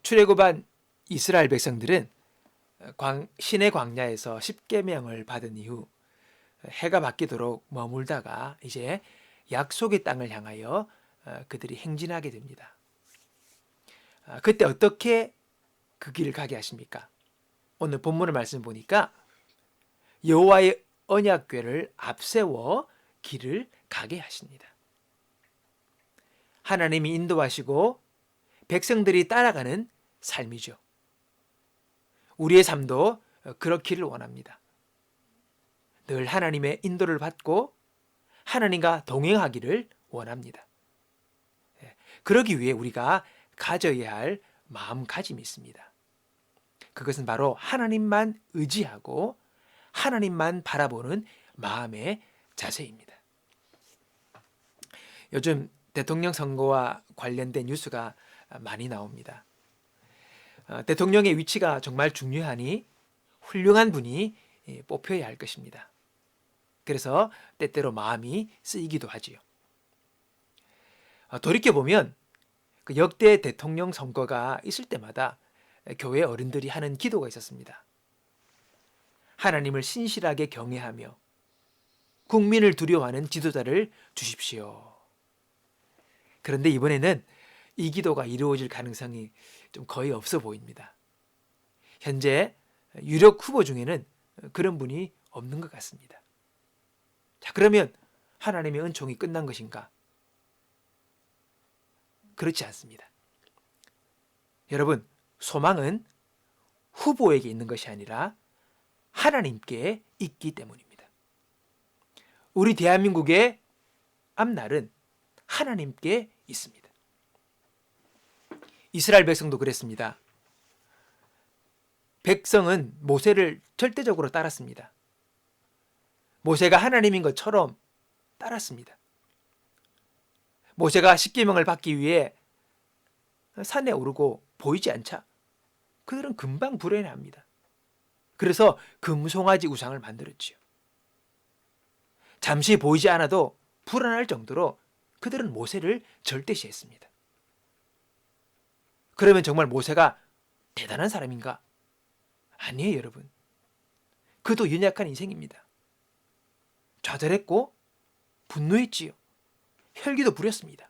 출애굽한 이스라엘 백성들은 신의 광야에서 십계명을 받은 이후 해가 바뀌도록 머물다가 이제 약속의 땅을 향하여 그들이 행진하게 됩니다. 그때 어떻게 그 길을 가게 하십니까? 오늘 본문의 말씀 보니까 여호와의 언약궤를 앞세워 길을 가게 하십니다. 하나님이 인도하시고 백성들이 따라가는 삶이죠. 우리의 삶도 그렇기를 원합니다. 늘 하나님의 인도를 받고 하나님과 동행하기를 원합니다. 그러기 위해 우리가 가져야 할 마음가짐이 있습니다. 그것은 바로 하나님만 의지하고 하나님만 바라보는 마음의 자세입니다. 요즘 대통령 선거와 관련된 뉴스가 많이 나옵니다. 대통령의 위치가 정말 중요하니 훌륭한 분이 뽑혀야 할 것입니다. 그래서 때때로 마음이 쓰이기도 하지요. 돌이켜보면 그 역대 대통령 선거가 있을 때마다 교회 어른들이 하는 기도가 있었습니다. 하나님을 신실하게 경외하며 국민을 두려워하는 지도자를 주십시오. 그런데 이번에는 이 기도가 이루어질 가능성이 좀 거의 없어 보입니다. 현재 유력 후보 중에는 그런 분이 없는 것 같습니다. 자, 그러면 하나님의 은총이 끝난 것인가? 그렇지 않습니다. 여러분, 소망은 후보에게 있는 것이 아니라 하나님께 있기 때문입니다. 우리 대한민국의 앞날은 하나님께 있습니다. 이스라엘 백성도 그랬습니다. 백성은 모세를 절대적으로 따랐습니다. 모세가 하나님인 것처럼 따랐습니다. 모세가 십계명을 받기 위해 산에 오르고 보이지 않자 그들은 금방 불행해합니다. 그래서 금송아지 우상을 만들었지요. 잠시 보이지 않아도 불안할 정도로 그들은 모세를 절대시했습니다. 그러면 정말 모세가 대단한 사람인가? 아니에요, 여러분. 그도 연약한 인생입니다. 좌절했고 분노했지요. 혈기도 부렸습니다.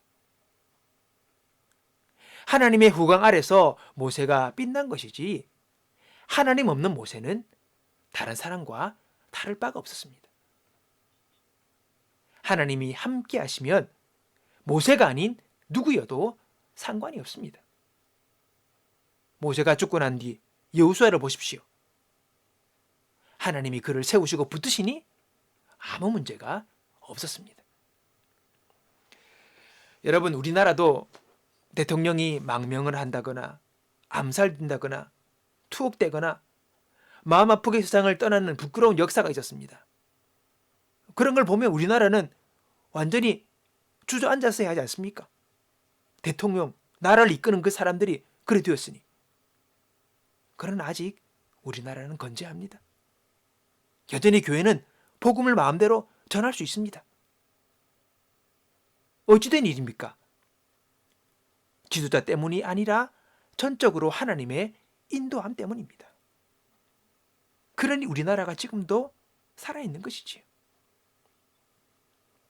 하나님의 후광 아래서 모세가 빛난 것이지 하나님 없는 모세는 다른 사람과 다를 바가 없었습니다. 하나님이 함께 하시면 모세가 아닌 누구여도 상관이 없습니다. 모세가 죽고 난 뒤 여호수아를 보십시오. 하나님이 그를 세우시고 붙드시니 아무 문제가 없었습니다. 여러분, 우리나라도 대통령이 망명을 한다거나 암살된다거나 투옥되거나 마음 아프게 세상을 떠나는 부끄러운 역사가 있었습니다. 그런 걸 보면 우리나라는 완전히 주저앉았어야 하지 않습니까? 대통령, 나라를 이끄는 그 사람들이 그래 되었으니. 그러나 아직 우리나라는 건재합니다. 여전히 교회는 복음을 마음대로 전할 수 있습니다. 어찌된 일입니까? 지도자 때문이 아니라 전적으로 하나님의 인도함 때문입니다. 그러니 우리나라가 지금도 살아있는 것이지요.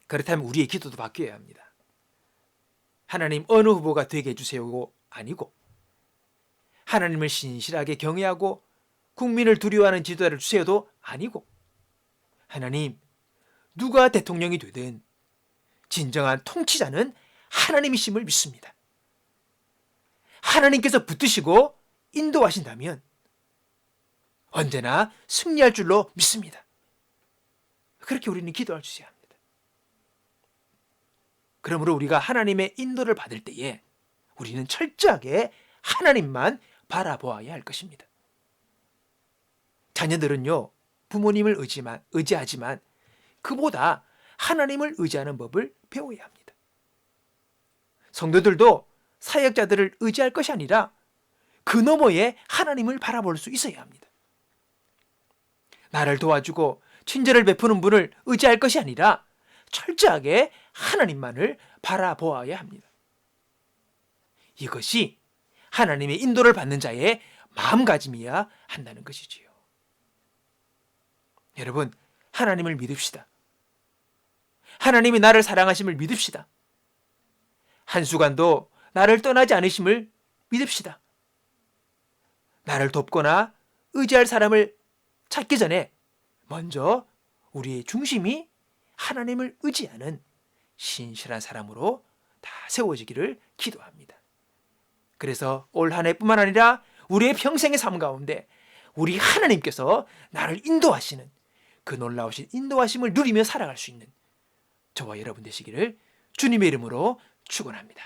그렇다면 우리의 기도도 바뀌어야 합니다. 하나님 어느 후보가 되게 해주세요가 아니고 하나님을 신실하게 경외하고 국민을 두려워하는 지도자를 주세요도 아니고 하나님, 누가 대통령이 되든 진정한 통치자는 하나님이심을 믿습니다. 하나님께서 붙드시고 인도하신다면 언제나 승리할 줄로 믿습니다. 그렇게 우리는 기도할 수 있어야 합니다. 그러므로 우리가 하나님의 인도를 받을 때에 우리는 철저하게 하나님만 바라보아야 할 것입니다. 자녀들은요, 부모님을 의지하지만 그보다 하나님을 의지하는 법을 배워야 합니다. 성도들도 사역자들을 의지할 것이 아니라 그 너머에 하나님을 바라볼 수 있어야 합니다. 나를 도와주고 친절을 베푸는 분을 의지할 것이 아니라 철저하게 하나님만을 바라보아야 합니다. 이것이 하나님의 인도를 받는 자의 마음가짐이어야 한다는 것이지요. 여러분, 하나님을 믿읍시다. 하나님이 나를 사랑하심을 믿읍시다. 한순간도 나를 떠나지 않으심을 믿읍시다. 나를 돕거나 의지할 사람을 찾기 전에 먼저 우리의 중심이 하나님을 의지하는 신실한 사람으로 다 세워지기를 기도합니다. 그래서 올 한 해뿐만 아니라 우리의 평생의 삶 가운데 우리 하나님께서 나를 인도하시는 그 놀라우신 인도하심을 누리며 살아갈 수 있는 저와 여러분 되시기를 주님의 이름으로 축원합니다.